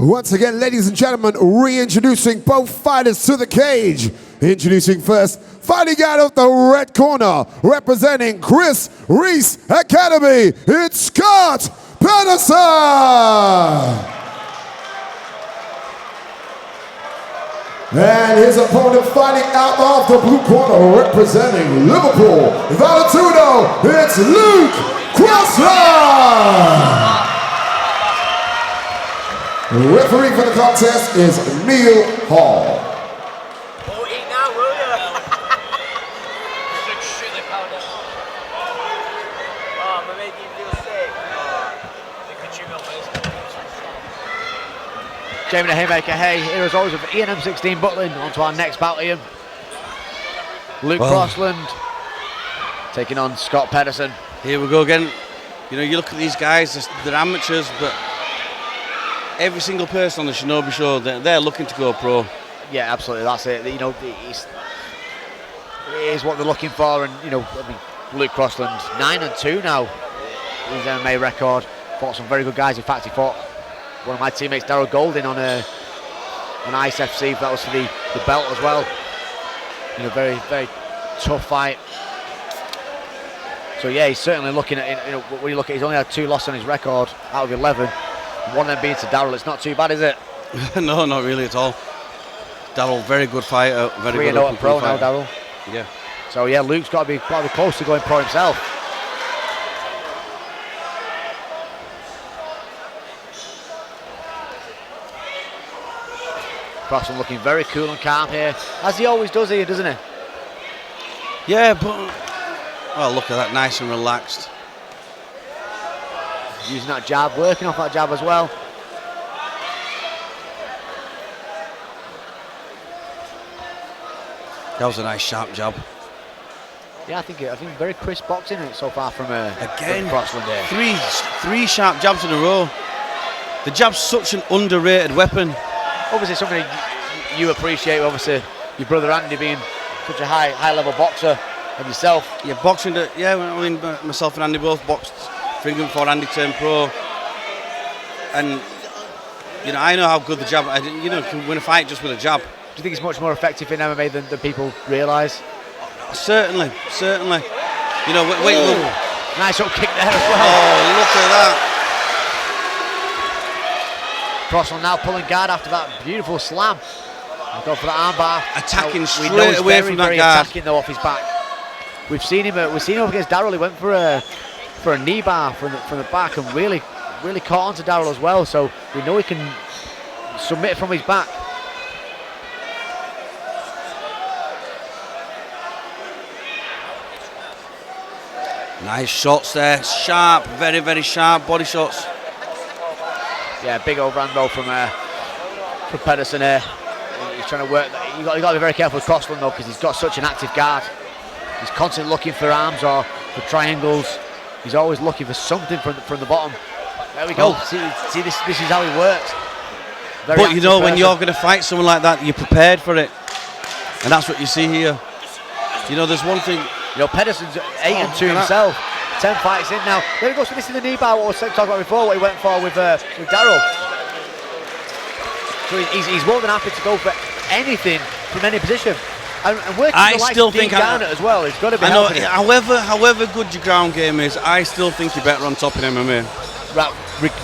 Once again, ladies and gentlemen, reintroducing both fighters to the cage. Introducing first, fighting out of the red corner, representing Chris Reese Academy, it's Scott Penderson. And his opponent fighting out of the blue corner, representing Liverpool, Valentino, it's Luke Crossland. Referee for the contest is Neil Hall. Oh, eat now, will you? Sugar powder. Oh, I'm making you feel sick. Jamie the Haymaker, hey, here as always with ENM16 Butland. On to our next bout here. Luke Crossland taking on Scott Penderson. Here we go again. You know, you look at these guys, they're amateurs, but every single person on the Shinobi show, they're looking to go pro. Yeah, absolutely, that's it. You know, it is what they're looking for, and you know, I mean, Luke Crossland 9-2 now. His MMA record. Fought some very good guys. In fact, he fought one of my teammates, Daryl Golding, on Ice FC. That was for the belt as well. You know, very, very tough fight. So yeah, he's certainly looking at, you know, when you look at, he's only had 2 losses on his record out of 11. One of them being to Daryl. It's not too bad, is it? No, not really at all. Daryl, very good fighter. Very good at pro now, Daryl. Yeah. So yeah, Luke's got to be close to going pro himself. Crossland looking very cool and calm here, as he always does here, doesn't he? Yeah, but oh, look at that, nice and relaxed. Using that jab, working off that jab as well. That was a nice sharp jab. Yeah, I think very crisp boxing so far from again Crossland there. Three sharp jabs in a row. The jab's such an underrated weapon. Obviously something you appreciate, obviously your brother Andy being such a high level boxer, and yourself. Yeah, boxing. Yeah, I mean myself and Andy both boxed for England before Andy turned pro, and you know I know how good the jab. You know, can win a fight just with a jab. Do you think it's much more effective in MMA than people realise? Certainly. You know, wait, look. Nice up kick there as well. Oh, look at that. Crossland now pulling guard after that beautiful slam. We'll go for that armbar. Attacking straight away from that guard. Attacking though off his back. We've seen him up against Daryl. He went for a knee bar from the back and really caught onto Daryl as well. So we know he can submit from his back. Nice shots there, sharp, very, very sharp body shots. Yeah, big overhand though from Penderson here. He's trying to work. You got to be very careful with Crossland though, because he's got such an active guard. He's constantly looking for arms or for triangles. He's always looking for something from the bottom. There we go. See, this is how he works. But you know, when you're going to fight someone like that, you're prepared for it, and that's what you see here. You know, there's one thing. You know, Penderson's 8-2 himself. 10 fights in now. There he goes for this in the knee bar. What I was talking about before, what he went for with Daryl. So he's more than happy to go for anything from any position. And working I the still likes think down as well. It's got to be. I know. However good your ground game is, I still think you're better on top in MMA. Right,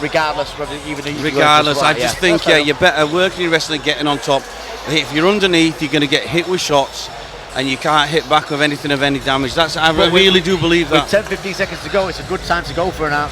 regardless, I just think you're better working your wrestling, getting on top. If you're underneath, you're going to get hit with shots, and you can't hit back with anything of any damage. I really do believe that. With 10-15 seconds to go, it's a good time to go for an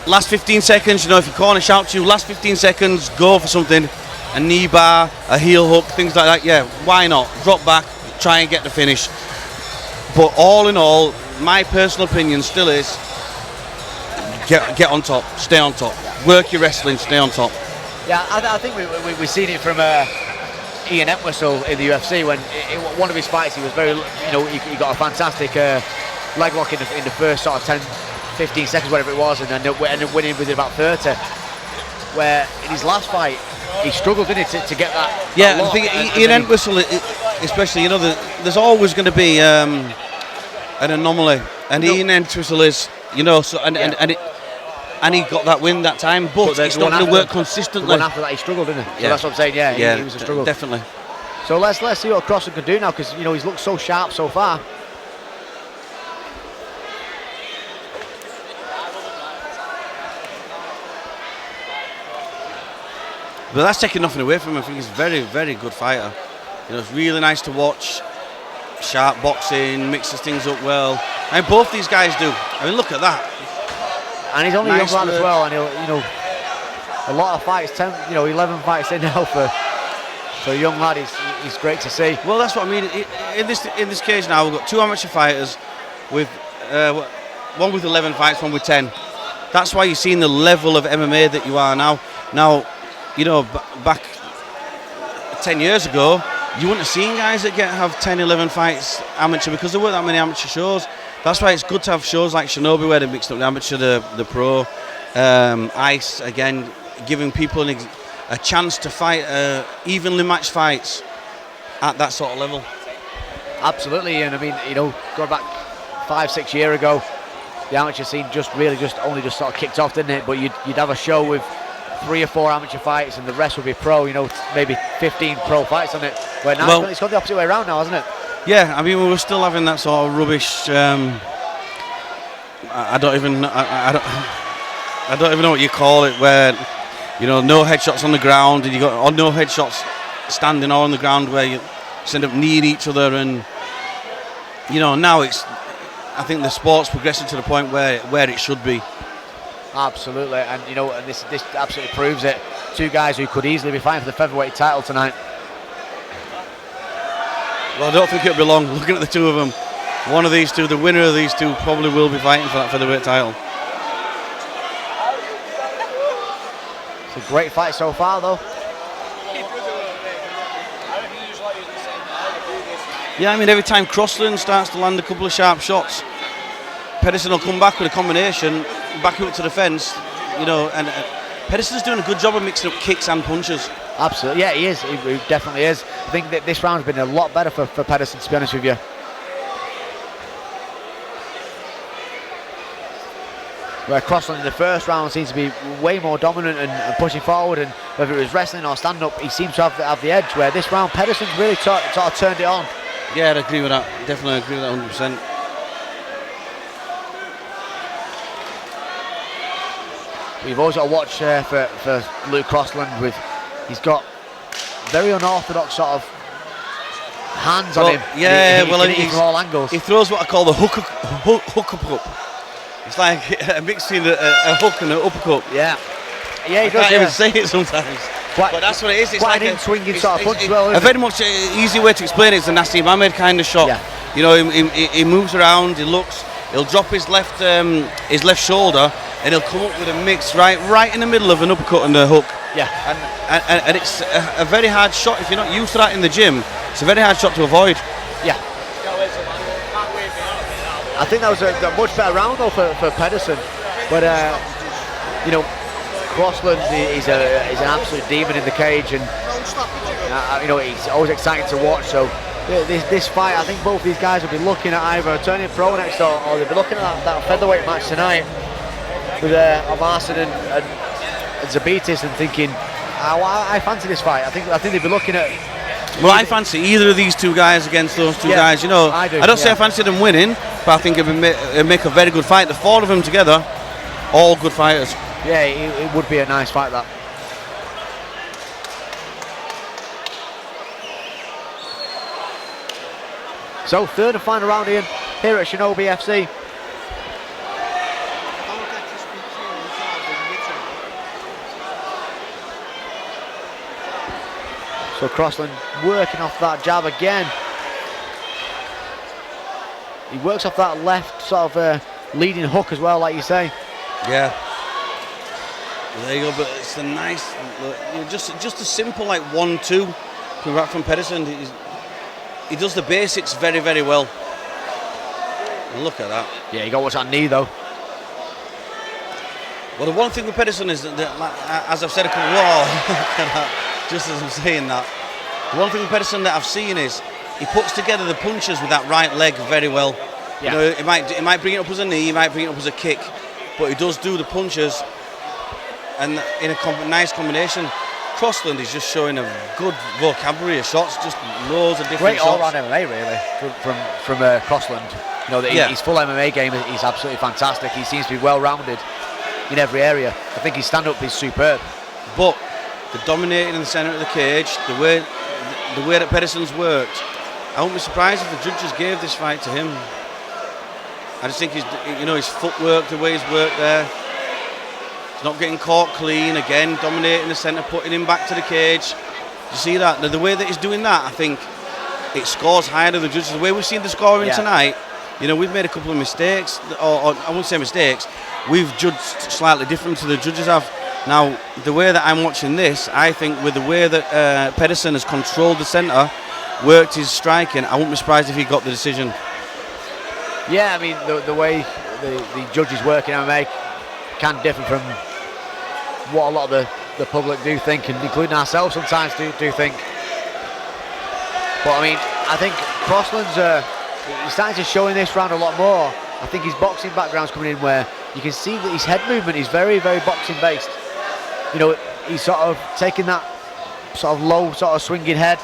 last 15 seconds, you know, if your corner shouts you, last 15 seconds, go for something. A knee bar, a heel hook, things like that. Yeah, why not? Drop back, try and get the finish. But all in all, my personal opinion still is get on top, stay on top, work your wrestling, stay on top. Yeah, I think we've seen it from Ian Entwistle in the UFC when in one of his fights he was very, you know, he got a fantastic leg lock in the first sort of 10-15 seconds, whatever it was, and then ended up winning within about 30. Where in his last fight he struggled, didn't he, to get that. Yeah, I think Ian Entwistle, especially, you know, there's always going to be an anomaly, and Ian Entwistle is, you know, so and and he got that win that time. But then it's the one not going to after- work The consistently. one after that, he struggled, didn't he? So Yeah. that's what I'm saying. Yeah, he was a struggle. Definitely. So let's see what Crossland can do now, because he's looked so sharp so far. But that's taking nothing away from him. I think he's a very, very good fighter. It's really nice to watch. Sharp boxing, mixes things up well. And both these guys do. I mean, look at that. And he's only Nice a young lad as work. well, and a lot of fights, 11 fights in now for a young lad. He's great to see. Well, that's what I mean. In this cage now, we've got 2 amateur fighters with one with 11 fights, one with 10. That's why you're seeing the level of MMA that you are now. Now, back 10 years ago, you wouldn't have seen guys that have 10, 11 fights amateur, because there weren't that many amateur shows. That's why it's good to have shows like Shinobi where they mixed up the amateur, the pro, Ice, again, giving people a chance to fight evenly matched fights at that sort of level. Absolutely, and I mean, going back 5-6 years ago, the amateur scene only just sort of kicked off, didn't it? But you'd have a show with 3 or 4 amateur fights, and the rest would be pro. Maybe 15 pro fights on it. Where now it's gone the opposite way around now, hasn't it? Yeah, I mean, we were still having that sort of rubbish. I don't even know what you call it, where no headshots on the ground, and you got no headshots standing or on the ground, where you end up kneeing each other, and now I think the sport's progressing to the point where it should be. Absolutely, and and this absolutely proves it. 2 guys who could easily be fighting for the featherweight title tonight. Well, I don't think it'll be long. Looking at the 2 of them, one of these 2, the winner of these 2, probably will be fighting for that featherweight title. It's a great fight so far, though. Yeah, I mean, every time Crossland starts to land a couple of sharp shots, Penderson will come back with a combination, back up to the fence, and Penderson's doing a good job of mixing up kicks and punches. Absolutely, yeah, he is. He definitely is. I think that this round's been a lot better for Penderson, to be honest with you. Where Crossland in the first round seems to be way more dominant and pushing forward, and whether it was wrestling or stand up, he seems to have the edge. Where this round, Penderson's really sort of turned it on. Yeah, I'd agree with that. Definitely agree with that 100%. We've always got to watch for Luke Crossland. He's got very unorthodox sort of hands on him. Yeah, he's from all angles. He throws what I call the hook up. It's like a mix between a hook and an uppercut. Yeah, he I does. can't even say it sometimes. But that's what it is. It's quite like an in-swinging sort of punch as well. A very much easy way to explain it is the Nassim Ahmed kind of shot. Yeah. He moves around, he looks, he'll drop his left shoulder, and he'll come up with a mix right in the middle of an uppercut and a hook. Yeah. And it's a very hard shot. If you're not used to that in the gym, it's a very hard shot to avoid. Yeah. I think that was a much better round though for Penderson, but Crossland is an absolute demon in the cage, and he's always exciting to watch. So this fight, I think both these guys will be looking at either turning pro next, or they'll be looking at that featherweight match tonight with Amarson and Zabitis, and thinking, I fancy this fight. I think they'll be looking at. Well, I fancy either of these 2 guys against those 2 guys. I do. I don't say I fancy them winning, but I think it'll make a very good fight. The 4 of them together, all good fighters. Yeah, it would be a nice fight, that. So, 3rd and final round here at Shinobi FC. So Crossland working off that jab again. He works off that left sort of leading hook as well, like you say. Yeah. There you go, but it's a nice, just a simple like 1-2 coming back from Penderson. He does the basics very, very well. And look at that. Yeah, you got to watch that knee though. Well, the one thing with Penderson is that as I've said a couple, just as I'm saying that, the one thing with Penderson that I've seen is he puts together the punches with that right leg very well. Yeah. He might bring it up as a knee, he might bring it up as a kick, but he does do the punches, and in a nice combination. Crossland is just showing a good vocabulary of shots, just loads of different Great shots. all-round MMA, really, from Crossland. You know, his full MMA game is absolutely fantastic. He seems to be well-rounded in every area. I think his stand-up is superb. But the dominating in the centre of the cage, the way that Penderson's worked, I wouldn't be surprised if the judges gave this fight to him. I just think his footwork, the way he's worked there. He's not getting caught clean, again, dominating the centre, putting him back to the cage. You see that? The way that he's doing that, I think it scores higher than the judges. The way we've seen the scoring tonight, we've made a couple of mistakes, or I wouldn't say mistakes, we've judged slightly different to the judges have. Now, the way that I'm watching this, I think with the way that Penderson has controlled the centre, worked his striking, I wouldn't be surprised if he got the decision. Yeah, I mean, the way the judges work in MMA can differ from what a lot of the public do think, and including ourselves sometimes do think. But I mean, I think Crossland's he's starting to show in this round a lot more. I think his boxing background's coming in, where you can see that his head movement is very, very boxing based. He's sort of taking that sort of low, sort of swinging head.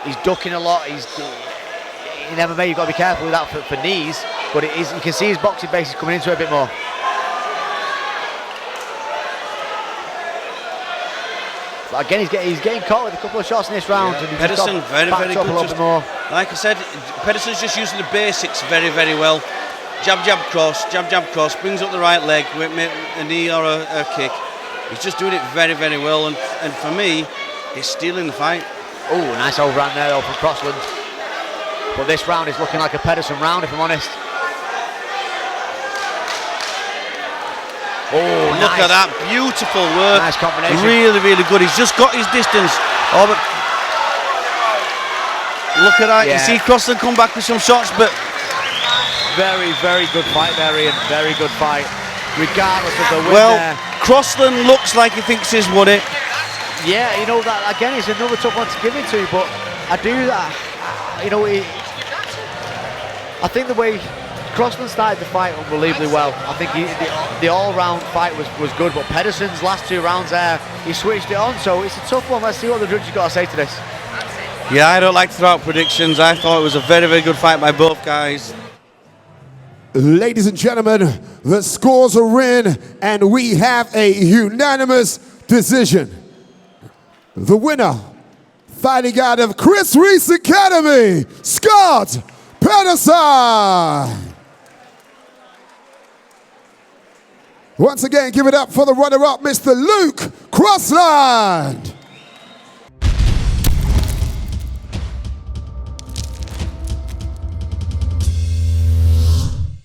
He's ducking a lot. In MMA, you've got to be careful with that for knees, but you can see his boxing base is coming into it a bit more. But again, he's getting caught with a couple of shots in this round. Yeah. And Penderson, very, very good. More. Like I said, Penderson's just using the basics very, very well. Jab, jab, cross, brings up the right leg with a knee or a kick. He's just doing it very, very well, and for me, he's stealing the fight. Oh, nice overhand there from Crossland. But this round is looking like a Penderson round, if I'm honest. Oh, look at that, beautiful work. Nice combination. Really, really good. He's just got his distance. Oh, but look at that. Yeah. You see Crossland come back with some shots, but very, very good fight there, Ian. Very good fight, regardless of the win. Well, there. Crossland looks like he thinks he's won it. Yeah, that again is another tough one to give it to, but I do that. I think the way Crossland started the fight unbelievably well. I think the all-round fight was good, but Penderson's last two rounds there, he switched it on, so it's a tough one. Let's see what the judges got to say to this. Yeah, I don't like to throw out predictions. I thought it was a very, very good fight by both guys. Ladies and gentlemen, the scores are in, and we have a unanimous decision. The winner, fighting out of Chris Reese Academy, Scott Penderson. Once again, give it up for the runner-up, Mr. Luke Crossland.